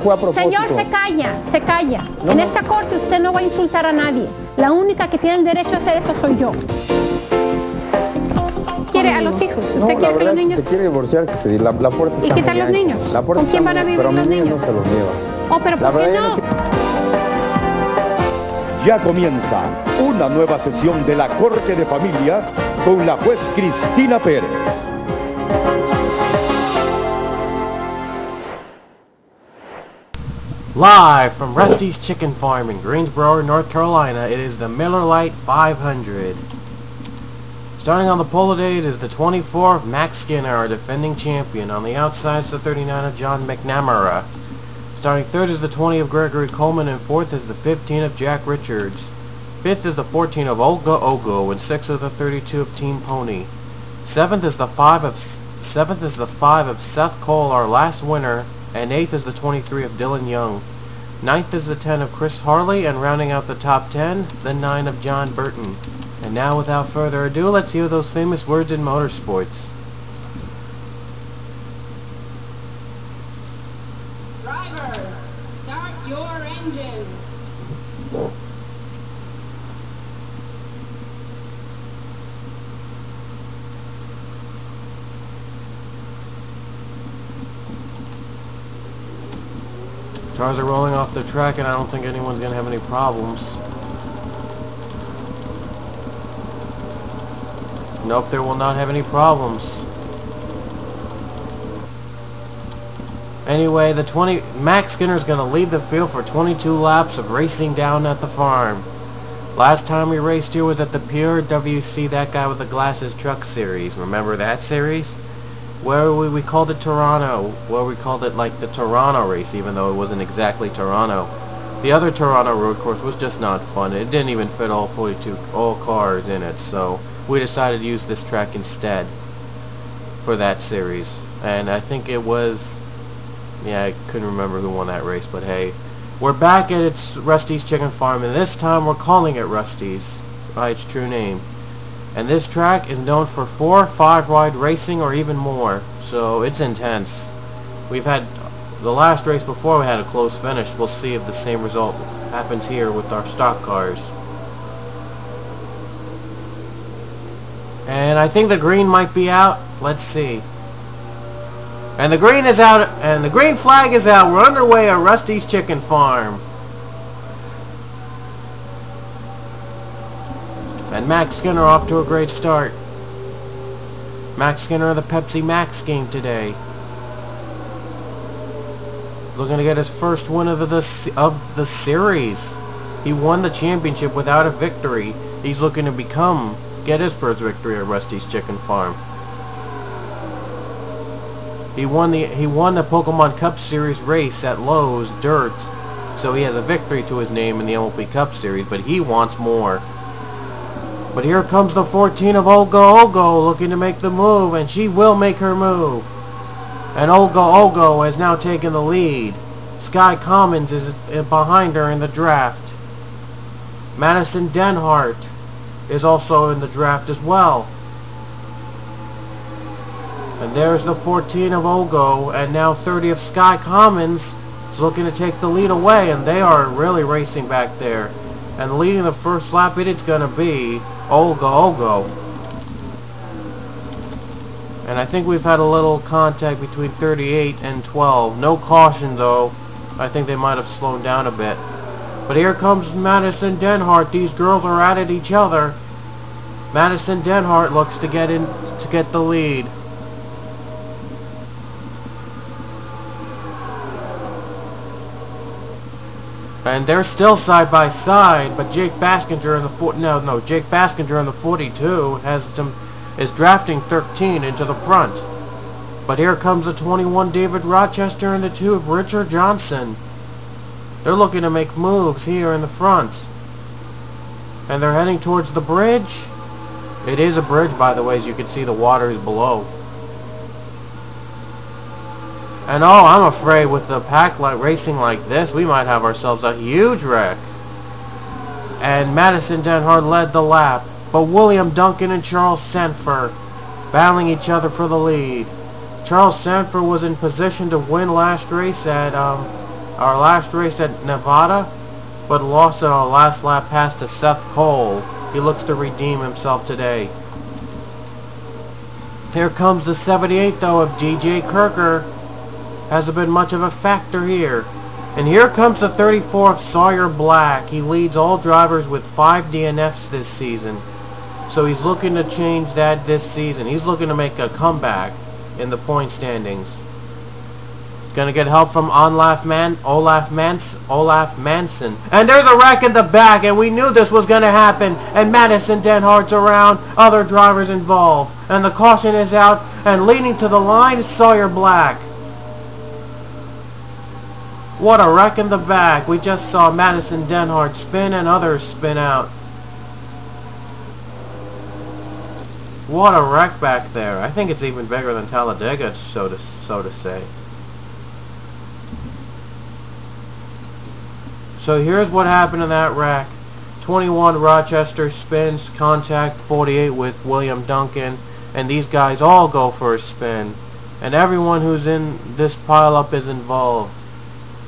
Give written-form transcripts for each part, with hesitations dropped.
Fue a propósito. Señor, se calla, se calla. No, en no. esta corte usted no va a insultar a nadie. La única que tiene el derecho a hacer eso soy yo. ¿Quiere a los hijos? ¿Usted quiere que los niños...? Si se quiere divorciar, que se la puerta está ¿Y qué tal muy los ancha. niños? La puerta ¿Con quién está van a muy- vivir pero a los mis niños niños? no se los nieva. Oh, pero La ¿por qué verdad no? es Ya comienza una nueva sesión de la Corte de Familia con la juez Cristina Pérez. Live from Rusty's Chicken Farm in Greensboro, North Carolina, it is the Miller Lite 500. Starting on the pole today, it is the 24 of Max Skinner, our defending champion. On the outside is the 39 of John McNamara. Starting third is the 20 of Gregory Coleman, and fourth is the 15 of Jack Richards. Fifth is the 14 of Olga Ogo, and sixth is the 32 of Team Pony. Seventh is the 5 of Seth Cole, our last winner, and eighth is the 23 of Dylan Young. Ninth is the 10 of Chris Harley, and rounding out the top 10, the 9 of John Burton. And now, without further ado, let's hear those famous words in motorsports. Driver, start your engine. Cars are rolling off the track, and I don't think anyone's going to have any problems. Nope, they will not have any problems. Anyway, Max Skinner is going to lead the field for 22 laps of racing down at the farm. Last time we raced here was at the Pure WC, that guy with the glasses truck series. Remember that series? Where we called it Toronto, where we called it like the Toronto race, even though it wasn't exactly Toronto. The other Toronto road course was just not fun. It didn't even fit all cars in it, so we decided to use this track instead for that series. And I think it was, yeah, I couldn't remember who won that race, but hey, we're back at Rusty's Chicken Farm, and this time we're calling it Rusty's by its true name. And this track is known for 4 5-wide racing or even more, so it's intense. We've had the last race before we had a close finish. We'll see if the same result happens here with our stock cars. And I think the green might be out. Let's see. And the green is out, and the green flag is out. We're underway at Rusty's Chicken Farm. And Max Skinner off to a great start. Max Skinner of the Pepsi Max game today. Looking to get his first win of the series. He won the championship without a victory. He's looking to get his first victory at Rusty's Chicken Farm. He won the Pokemon Cup Series race at Lowe's Dirt, so he has a victory to his name in the MLP Cup Series, but he wants more. But here comes the 14 of Olga Ogo looking to make the move, and she will make her move. And Olga Ogo has now taken the lead. Sky Commons is behind her in the draft. Madison Denhart is also in the draft as well. And there's the 14 of Ogo, and now 30 of Sky Commons is looking to take the lead away, and they are really racing back there. And leading the first lap, it's going to be Olga Ogo. And I think we've had a little contact between 38 and 12. No caution, though. I think they might have slowed down a bit. But here comes Madison Denhart. These girls are at each other. Madison Denhart looks to get the lead. And they're still side by side, but Jake Baskinger in the Jake Baskinger in the 42 is drafting 13 into the front. But here comes the 21 David Rochester and the 2 of Richard Johnson. They're looking to make moves here in the front. And they're heading towards the bridge. It is a bridge, by the way, as you can see the water is below. And oh, I'm afraid with the pack racing like this, we might have ourselves a huge wreck. And Madison Denhart led the lap, but William Duncan and Charles Sanford battling each other for the lead. Charles Sanford was in position to win last race at our last race at Nevada, but lost at our last lap pass to Seth Cole. He looks to redeem himself today. Here comes the 78 though of DJ Kirker. Hasn't been much of a factor here. And here comes the 34 of Sawyer Black. He leads all drivers with 5 DNFs this season. So he's looking to change that this season. He's looking to make a comeback in the point standings. He's going to get help from Olaf Manson. And there's a wreck in the back, and we knew this was going to happen. And Madison Denhart's around, other drivers involved. And the caution is out, and leading to the line is Sawyer Black. What a wreck in the back. We just saw Madison Denhart spin and others spin out. What a wreck back there. I think it's even bigger than Talladega, so to say. So here's what happened in that wreck. 21 Rochester spins, contact 48 with William Duncan, and these guys all go for a spin. And everyone who's in this pileup is involved.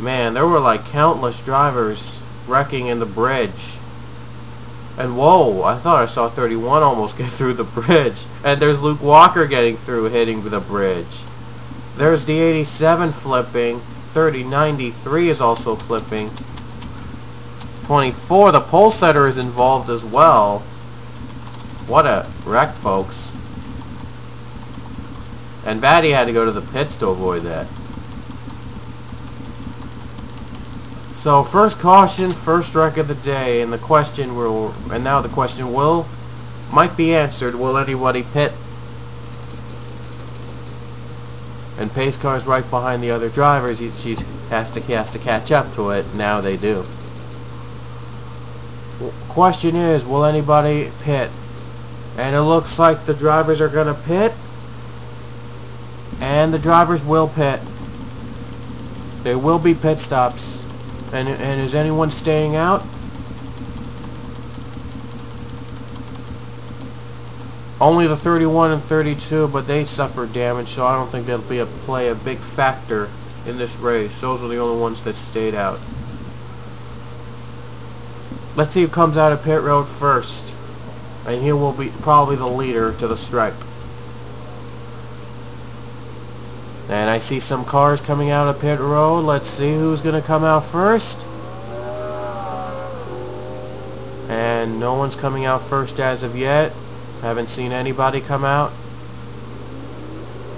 Man, there were like countless drivers wrecking in the bridge. And whoa, I thought I saw 31 almost get through the bridge. And there's Luke Walker getting through, hitting the bridge. There's the 87 flipping. 3093 is also flipping. 24, the pole setter is involved as well. What a wreck, folks. And Batty had to go to the pits to avoid that. So first caution, first wreck of the day, and the question might be answered. Will anybody pit? And pace car's right behind the other drivers. He has to catch up to it. Now they do. Question is, will anybody pit? And it looks like the drivers are gonna pit, and the drivers will pit. There will be pit stops. And is anyone staying out? Only the 31 and 32, but they suffered damage, so I don't think they'll play a big factor in this race. Those are the only ones that stayed out. Let's see who comes out of pit road first. And he will be probably the leader to the stripe. And I see some cars coming out of pit road. Let's see who's going to come out first. And no one's coming out first as of yet. Haven't seen anybody come out.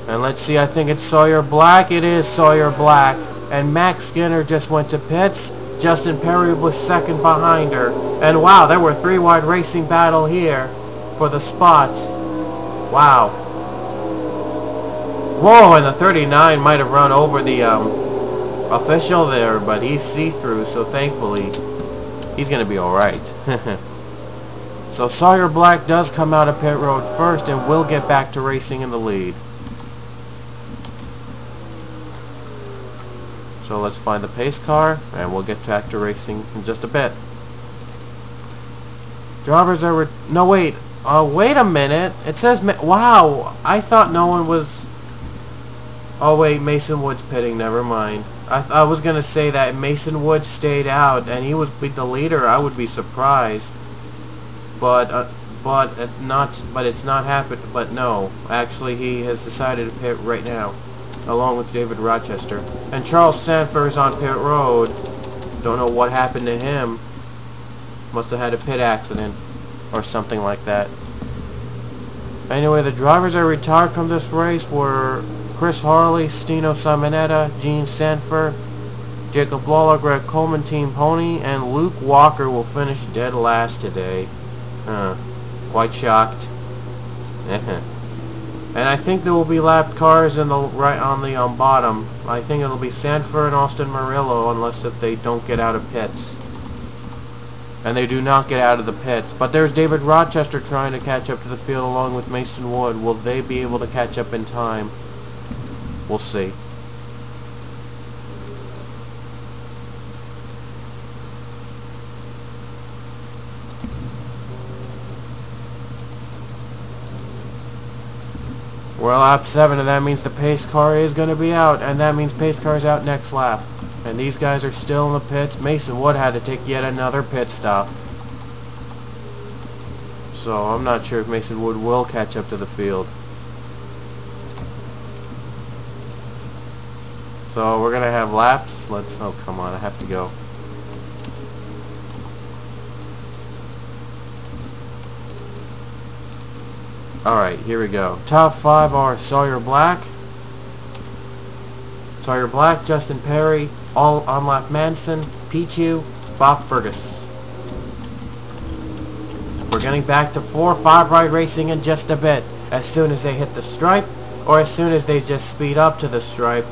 And let's see, I think it's Sawyer Black. It is Sawyer Black. And Max Skinner just went to pits. Justin Perry was second behind her. And wow, there were 3-wide racing battle here for the spot. Wow. Whoa, and the 39 might have run over the official there, but he's see-through, so thankfully he's going to be alright. So Sawyer Black does come out of pit road first and will get back to racing in the lead. So let's find the pace car, and we'll get back to racing in just a bit. Drivers are... No, wait. Wait a minute. It says... Wow, I thought no one was... Oh wait, Mason Wood's pitting, never mind. I was gonna say that Mason Wood stayed out and he was the leader. I would be surprised, but it's not happened. But no, actually he has decided to pit right now, along with David Rochester. And Charles Sanford is on pit road. Don't know what happened to him. Must have had a pit accident or something like that. Anyway, the drivers that retired from this race were Chris Harley, Stino Simonetta, Gene Sanford, Jacob Lawler, Greg Coleman, Team Pony, and Luke Walker will finish dead last today. Quite shocked. And I think there will be lapped cars in the on the bottom. I think it'll be Sanford and Austin Murillo, unless if they don't get out of pits. And they do not get out of the pits. But there's David Rochester trying to catch up to the field along with Mason Wood. Will they be able to catch up in time? We'll see. We're lap 7, and that means the pace car is going to be out, and that means pace car is out next lap. And these guys are still in the pits. Mason Wood had to take yet another pit stop. So I'm not sure if Mason Wood will catch up to the field. So we're going to have laps. Oh, come on, I have to go. Alright, here we go. Top 5 are Sawyer Black, Justin Perry, Onlaf Manson, Pichu, Bob Fergus. We're getting back to 4-5 ride racing in just a bit. As soon as they hit the stripe, or as soon as they just speed up to the stripe.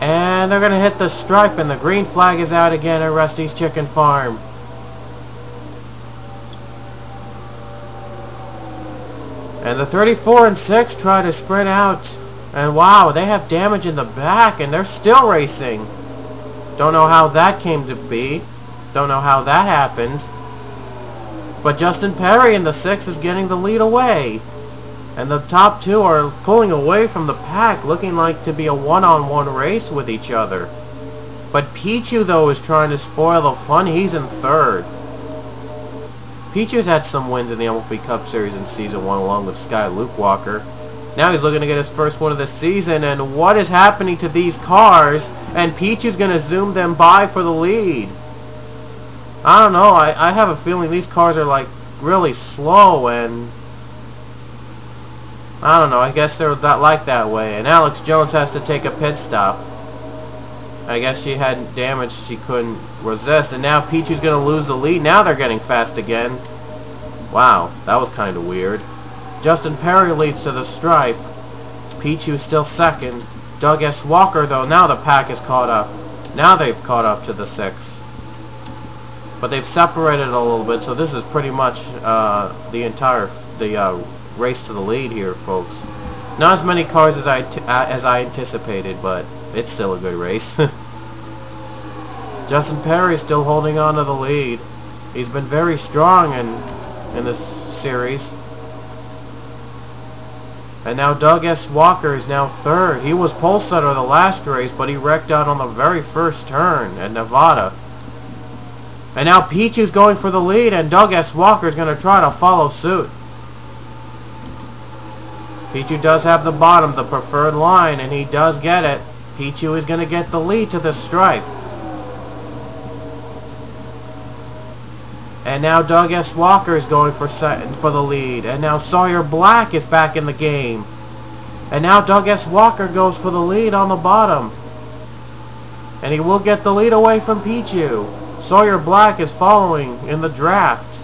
And they're going to hit the stripe, and the green flag is out again at Rusty's Chicken Farm. And the 34 and 6 try to sprint out. And wow, they have damage in the back, and they're still racing. Don't know how that came to be. Don't know how that happened. But Justin Perry in the 6 is getting the lead away. And the top 2 are pulling away from the pack, looking like to be a one-on-one race with each other. But Pichu, though, is trying to spoil the fun. He's in 3rd. Pichu's had some wins in the MLP Cup Series in Season 1 along with Sky Luke Walker. Now he's looking to get his first one of the season, and what is happening to these cars? And Pichu's going to zoom them by for the lead. I don't know, I have a feeling these cars are like really slow, and I don't know, I guess they're not like that way. And Alex Jones has to take a pit stop. I guess she had damage she couldn't resist, and now Pichu's going to lose the lead. Now they're getting fast again. Wow, that was kind of weird. Justin Perry leads to the stripe. Pichu is still 2nd. Doug S. Walker, though, now the pack is caught up. Now they've caught up to the 6. But they've separated a little bit, so this is pretty much the entire race to the lead here, folks. Not as many cars as I anticipated, but it's still a good race. Justin Perry is still holding on to the lead. He's been very strong in this series. And now Doug S. Walker is now 3rd. He was pole setter the last race, but he wrecked out on the very first turn at Nevada. And now Pichu's going for the lead, and Doug S. Walker is going to try to follow suit. Pichu does have the bottom, the preferred line, and he does get it. Pichu is going to get the lead to the stripe. And now Doug S. Walker is going for the lead. And now Sawyer Black is back in the game. And now Doug S. Walker goes for the lead on the bottom. And he will get the lead away from Pichu. Sawyer Black is following in the draft.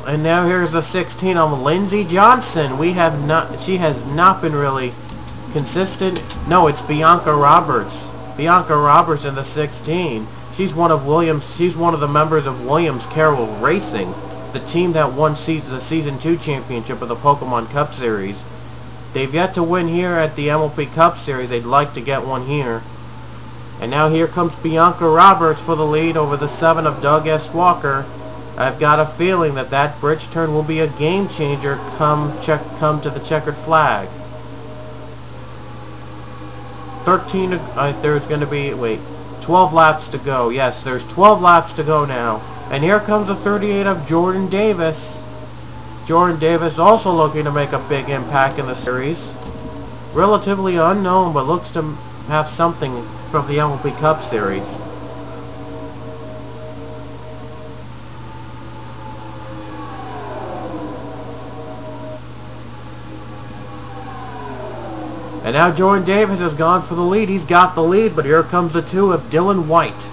And now here's the 16 on Lindsey Johnson. She has not been really consistent. No, it's Bianca Roberts. Bianca Roberts in the 16. She's one of the members of Williams Carroll Racing, the team that won the Season 2 championship of the Pokemon Cup Series. They've yet to win here at the MLP Cup Series. They'd like to get one here. And now here comes Bianca Roberts for the lead over the 7 of Doug S. Walker. I've got a feeling that bridge turn will be a game changer come to the checkered flag. 12 laps to go. Yes, there's 12 laps to go now. And here comes the 38 of Jordan Davis. Jordan Davis also looking to make a big impact in the series. Relatively unknown, but looks to have something from the MLP Cup Series. And now Jordan Davis has gone for the lead. He's got the lead, but here comes the 2 of Dylan White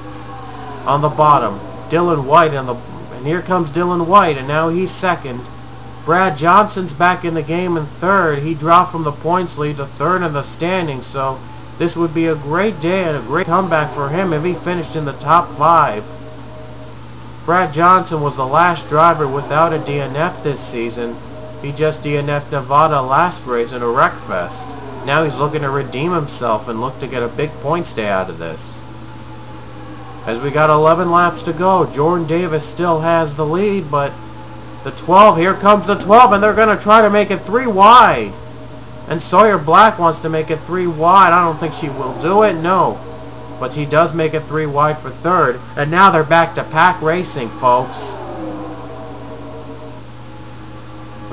on the bottom. Dylan White and here comes Dylan White, and now he's 2nd. Brad Johnson's back in the game in 3rd. He dropped from the points lead to 3rd in the standings, so this would be a great day and a great comeback for him if he finished in the top 5. Brad Johnson was the last driver without a DNF this season. He just DNF'd Nevada last race in a wreck fest. Now he's looking to redeem himself and look to get a big points day out of this. As we got 11 laps to go, Jordan Davis still has the lead, but the 12, here comes the 12, and they're going to try to make it 3 wide. And Sawyer Black wants to make it 3 wide. I don't think she will do it, no. But she does make it 3 wide for third. And now they're back to pack racing, folks.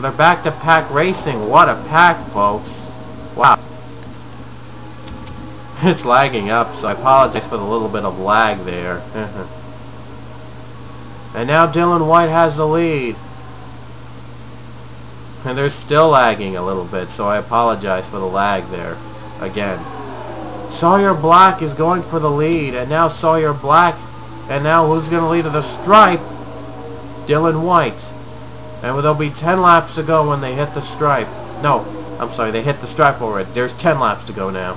They're back to pack racing. What a pack, folks. Wow. It's lagging up, so I apologize for the little bit of lag there. And now Dylan White has the lead. And they're still lagging a little bit, so I apologize for the lag there. Again. Sawyer Black is going for the lead, and now Sawyer Black, and now who's going to lead to the stripe? Dylan White. And there'll be 10 laps to go when they hit the stripe. No, I'm sorry, they hit the stripe already. There's 10 laps to go now.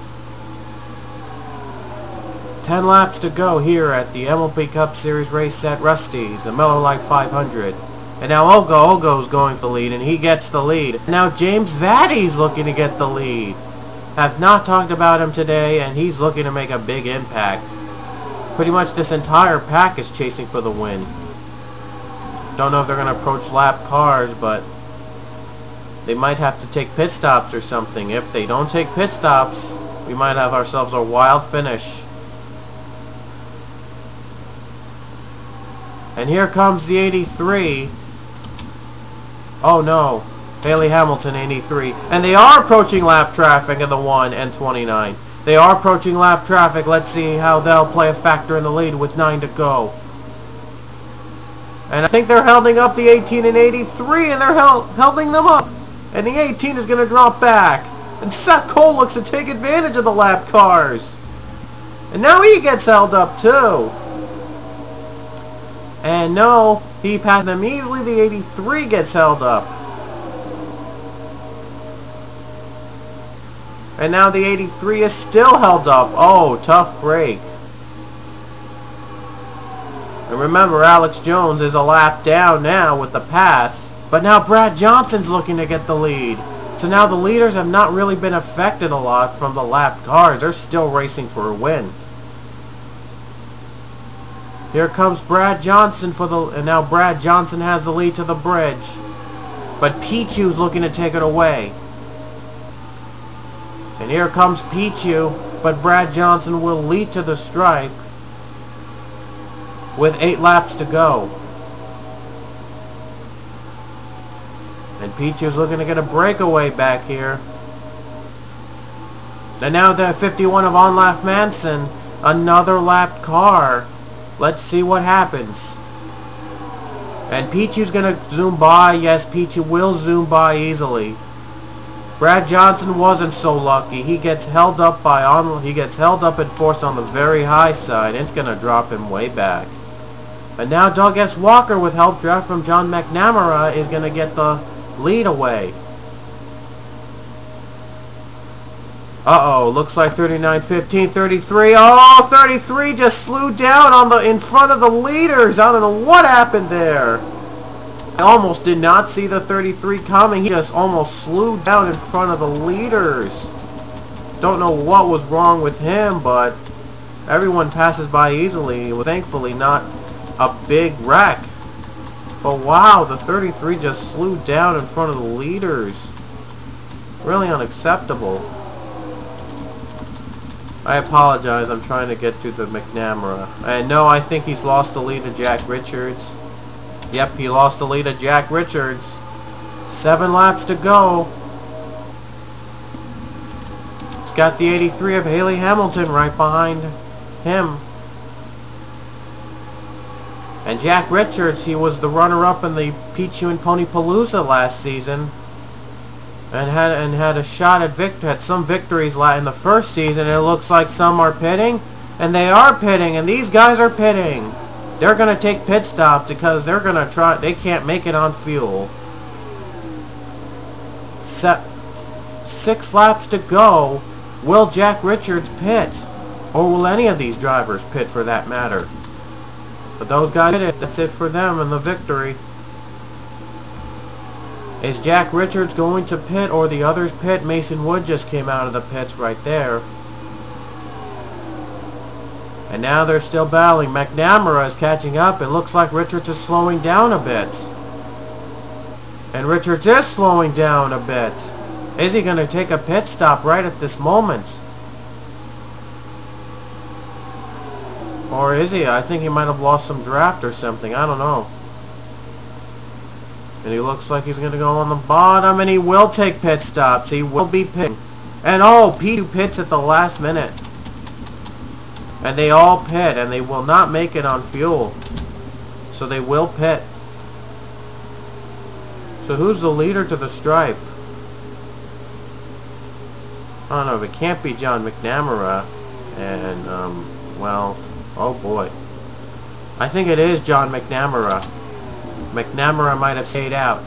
10 laps to go here at the MLP Cup Series race at Rusty's, the Miller Lite 500. And now Ogo's going for the lead, and he gets the lead. Now James Vaddy's looking to get the lead. Have not talked about him today, and he's looking to make a big impact. Pretty much this entire pack is chasing for the win. Don't know if they're going to approach lap cars, but they might have to take pit stops or something. If they don't take pit stops, we might have ourselves a wild finish. And here comes the 83. Oh no, Haley Hamilton 83. And they are approaching lap traffic in the 1 and 29. They are approaching lap traffic. Let's see how they'll play a factor in the lead with 9 to go. And I think they're holding up the 18 and 83, and they're holding them up. And the 18 is going to drop back. And Seth Cole looks to take advantage of the lap cars. And now he gets held up too. And no, he passed them easily. The 83 gets held up. And now the 83 is still held up. Oh, tough break. And remember, Alex Jones is a lap down now with the pass. But now Brad Johnson's looking to get the lead. So now the leaders have not really been affected a lot from the lap cars. They're still racing for a win. Here comes Brad Johnson and now Brad Johnson has the lead to the bridge. But Pichu's looking to take it away. And here comes Pichu, but Brad Johnson will lead to the stripe with 8 laps to go. And Pichu's looking to get a breakaway back here. And now the 51 of Onlaf Manson, another lapped car. Let's see what happens. And Pichu's going to zoom by. Yes, Pichu will zoom by easily. Brad Johnson wasn't so lucky. He gets held up and forced on the very high side. It's going to drop him way back. And now Doug S. Walker, with help draft from John McNamara, is going to get the lead away. Uh-oh, looks like 39, 15, 33. Oh, 33 just slew down in front of the leaders. I don't know what happened there. I almost did not see the 33 coming. He just almost slew down in front of the leaders. Don't know what was wrong with him, but everyone passes by easily. Thankfully, not a big wreck. But wow, the 33 just slew down in front of the leaders. Really unacceptable. I apologize, I'm trying to get to the McNamara. And no, I think he's lost the lead to Jack Richards. Yep, he lost the lead to Jack Richards. 7 laps to go. He's got the 83 of Haley Hamilton right behind him. And Jack Richards, he was the runner-up in the Pichu and Ponypalooza last season. And had a shot at had some victories in the first season. And it looks like some are pitting, and they are pitting, and these guys are pitting. They're gonna take pit stops because they're gonna try. They can't make it on fuel. 6 laps to go. Will Jack Richards pit, or will any of these drivers pit for that matter? But those guys did it. That's it for them and the victory. Is Jack Richards going to pit or the others pit? Mason Wood just came out of the pits right there. And now they're still battling. McNamara is catching up. It looks like Richards is slowing down a bit. And Richards is slowing down a bit. Is he going to take a pit stop right at this moment? Or is he? I think he might have lost some draft or something. I don't know. And he looks like he's going to go on the bottom, and he will take pit stops. He will be pitting. And oh, P2 pits at the last minute. And they all pit, and they will not make it on fuel. So they will pit. So who's the leader to the stripe? I don't know, it can't be John McNamara. And, well, oh boy. I think it is John McNamara. McNamara might have stayed out.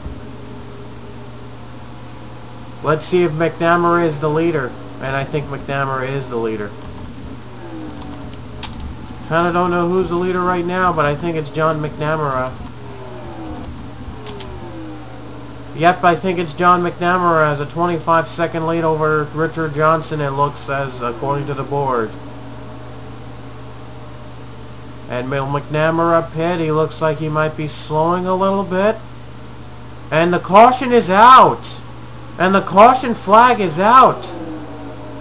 Let's see if McNamara is the leader. And I think McNamara is the leader. Kinda don't know who's the leader right now, but I think it's John McNamara. Yep, I think it's John McNamara as a 25-second lead over Richard Johnson, it looks, as according to the board. And McNamara pit, he looks like he might be slowing a little bit. And the caution is out! And the caution flag is out!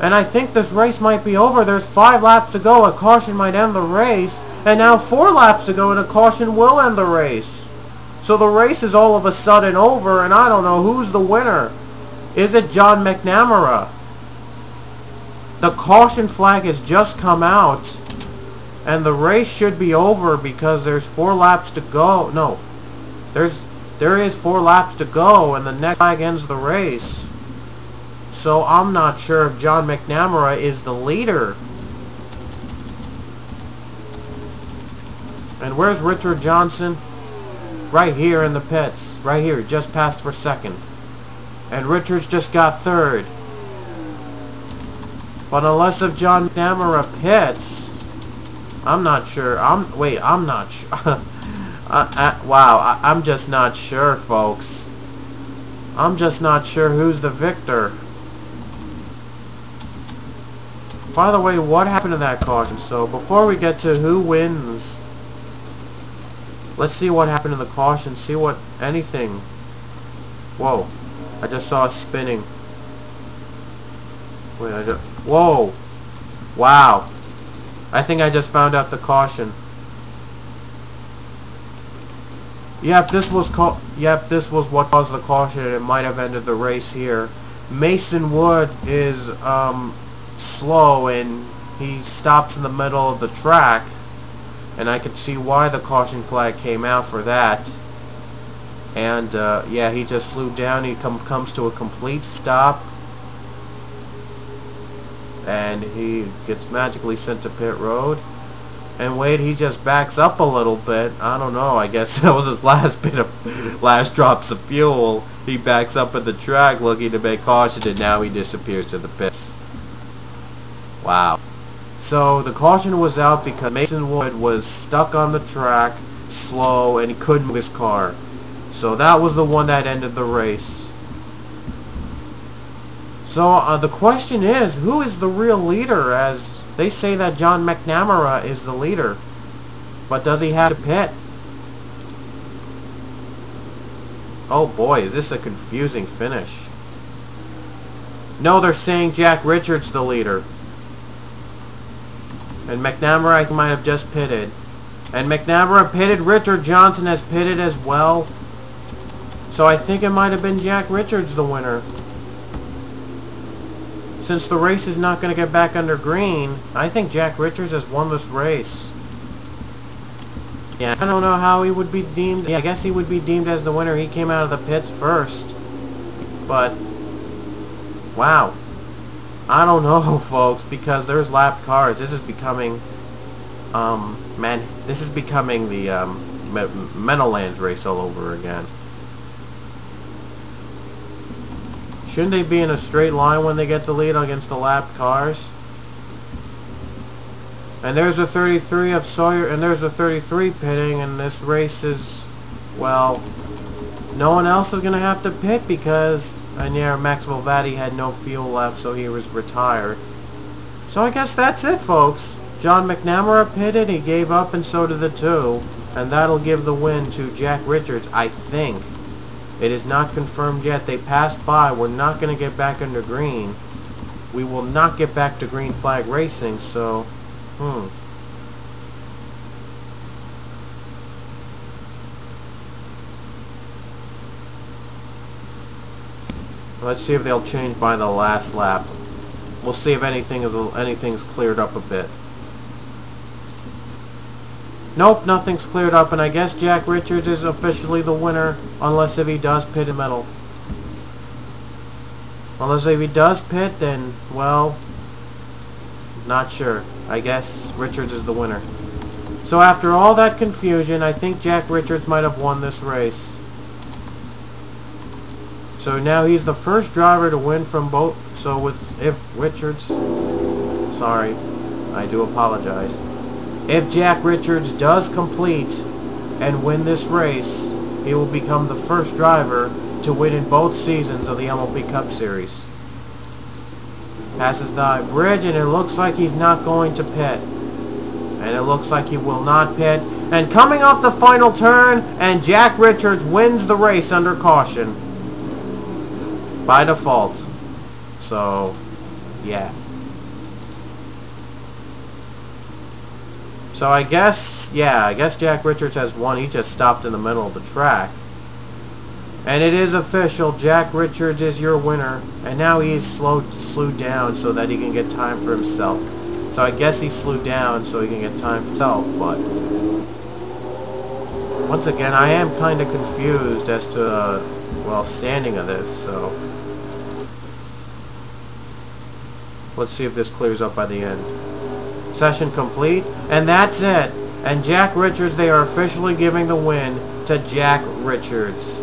And I think this race might be over. There's 5 laps to go. A caution might end the race. And now 4 laps to go, and a caution will end the race. So the race is all of a sudden over, and I don't know who's the winner. Is it John McNamara? The caution flag has just come out. And the race should be over because there's 4 laps to go. No. There is 4 laps to go, and the next flag ends the race. So I'm not sure if John McNamara is the leader. And where's Richard Johnson? Right here in the pits. Right here, just passed for second. And Richards just got third. But unless if John McNamara pits, I'm not sure. I'm not sure. Wow, I'm just not sure, folks. I'm just not sure who's the victor. By the way, what happened to that caution? So, before we get to who wins, let's see what happened to the caution. See what, anything. Whoa. I just saw it spinning. Wait, whoa. Wow. I think I just found out the caution. Yep, this was what caused the caution, and it might have ended the race here. Mason Wood is slow, and he stops in the middle of the track, and I could see why the caution flag came out for that. And yeah, he just slowed down. He comes to a complete stop, and he gets magically sent to pit road. And Wade, he just backs up a little bit. I don't know, I guess that was his last drops of fuel. He backs up at the track looking to make caution, and now he disappears to the pits. Wow. So the caution was out because Mason Wood was stuck on the track, slow, and he couldn't move his car. So that was the one that ended the race. So the question is, who is the real leader? As they say that John McNamara is the leader. But does he have to pit? Oh boy, is this a confusing finish. No, they're saying Jack Richards the leader. And McNamara I might have just pitted. And McNamara pitted. Richard Johnson has pitted as well. So I think it might have been Jack Richards the winner. Since the race is not going to get back under green, I think Jack Richards has won this race. Yeah, I don't know how he would be deemed. Yeah, I guess he would be deemed as the winner. He came out of the pits first. But, wow. I don't know, folks, because there's lapped cars. This is becoming, this is becoming the Meadowlands race all over again. Shouldn't they be in a straight line when they get the lead against the lapped cars? And there's a 33 of Sawyer, and there's a 33 pitting, and this race is, well, no one else is going to have to pit because, and yeah, Max Volvatti had no fuel left, so he was retired. So I guess that's it, folks. John McNamara pitted, he gave up, and so did the 2. And that'll give the win to Jack Richards, I think. It is not confirmed yet. They passed by. We're not going to get back under green. We will not get back to green flag racing, so... Let's see if they'll change by the last lap. We'll see if anything's cleared up a bit. Nope, nothing's cleared up, and I guess Jack Richards is officially the winner, unless if he does pit in the middle. Unless if he does pit, then, well, not sure. I guess Richards is the winner. So after all that confusion, I think Jack Richards might have won this race. So now he's the first driver to win from both. So if Richards, sorry, I do apologize. If Jack Richards does complete and win this race, he will become the first driver to win in both seasons of the MLP Cup Series. Passes the bridge, and it looks like he's not going to pit. And it looks like he will not pit. And coming off the final turn, and Jack Richards wins the race under caution. By default. So, yeah. So I guess Jack Richards has won. He just stopped in the middle of the track. And it is official. Jack Richards is your winner. And now he's slowed down so that he can get time for himself. So I guess he slowed down so he can get time for himself, but... Once again, I am kind of confused as to, well, standing of this, so... Let's see if this clears up by the end. Session complete, and that's it. And Jack Richards, they are officially giving the win to Jack Richards.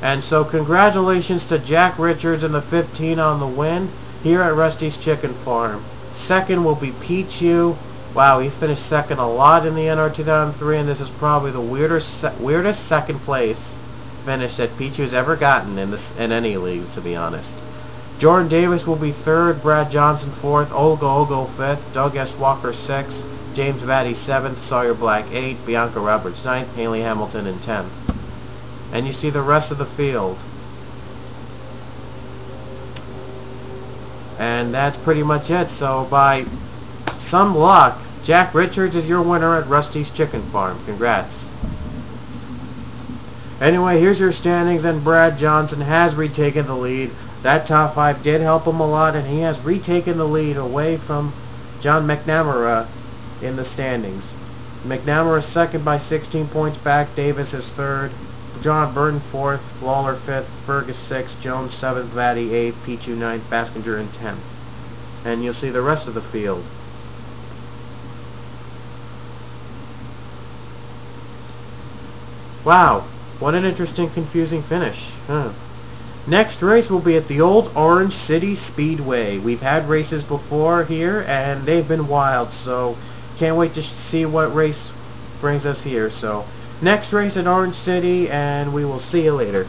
And so congratulations to Jack Richards in the 15 on the win here at Rusty's Chicken Farm. Second will be Pichu. Wow, he's finished second a lot in the NR 2003, and this is probably the weirdest second place finish that Pichu's ever gotten in any leagues, to be honest. Jordan Davis will be third, Brad Johnson fourth, Olga Ogo fifth, Doug S. Walker sixth, James Vatty seventh, Sawyer Black eighth, Bianca Roberts ninth, Haley Hamilton in 10th. And you see the rest of the field. And that's pretty much it. So by some luck, Jack Richards is your winner at Rusty's Chicken Farm. Congrats. Anyway, here's your standings, and Brad Johnson has retaken the lead. That top 5 did help him a lot, and he has retaken the lead away from John McNamara in the standings. McNamara is second by 16 points back. Davis is third. John Burton 4th. Lawler 5th. Fergus 6th. Jones 7th. Vatty 8th. Pichu 9th. Baskinger in 10th. And you'll see the rest of the field. Wow. What an interesting, confusing finish. Huh. Next race will be at the old Orange City Speedway. We've had races before here, and they've been wild, so can't wait to see what race brings us here. So, next race at Orange City, and we will see you later.